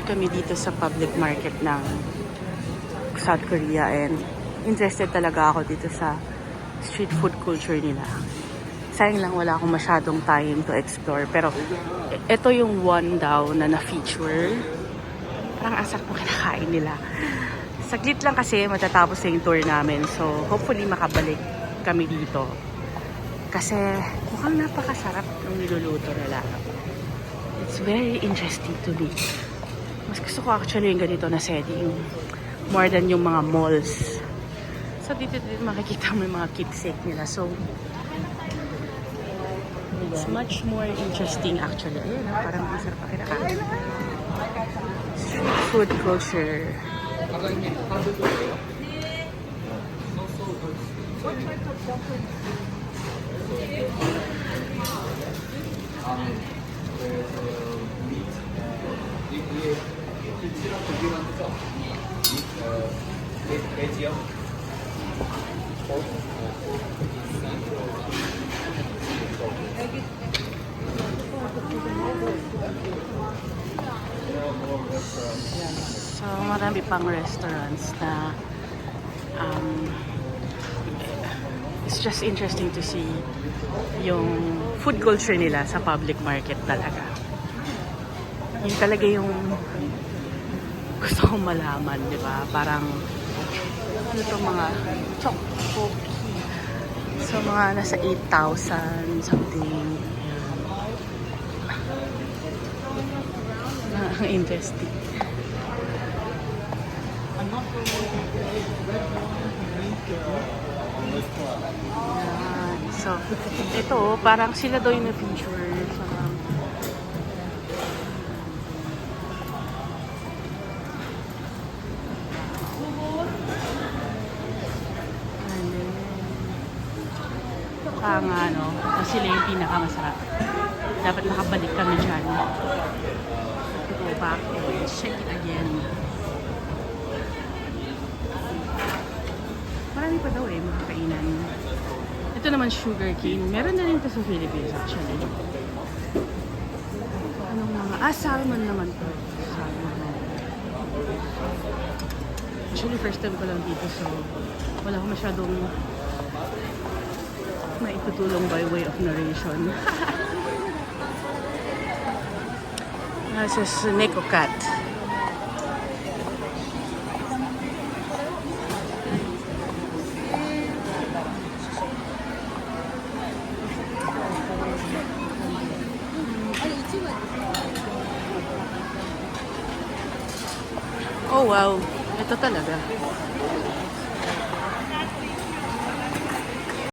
tour kami dito sa public market ng South Korea and interested talaga ako dito sa street food culture nila. Sayang lang wala akong masyadong time to explore. Pero ito yung one daw na na-feature. Parang asar ko kinakain nila. Saglit lang kasi matatapos na yung tour namin. So hopefully makabalik kami dito. Kasi mukhang napakasarap ng niluluto nila. It's very interesting to me. Mas gusto ko actually yung ganito na setting. More than yung mga malls. So dito makikita mo yung mga keepsake nila. So it's much more interesting actually. Ayun, parang masarap pa kinakain. Street food culture. So, marami pang restaurants na it's just interesting to see yung food culture nila sa public market talaga. Yung talaga yung gusto kong malaman, di ba? Parang ano itong mga chokpoki. So, mga nasa 8,000 something. Ang interesting. So, ito, parang sila daw yung na-feature sa nga, no? Kasi sila yung pinakamasarap. Dapat nakabalik kami dyan. Go back and check it again. Marami pa daw mga kainan. Ito naman sugar cane. Meron na rin ito sa Philippines actually. Anong mga? Salmon naman po. Salmon. Actually, first time ko lang dito so wala akong masyadong maitutulong by way of narration. This is Neko Cat. Oh wow, ito talaga.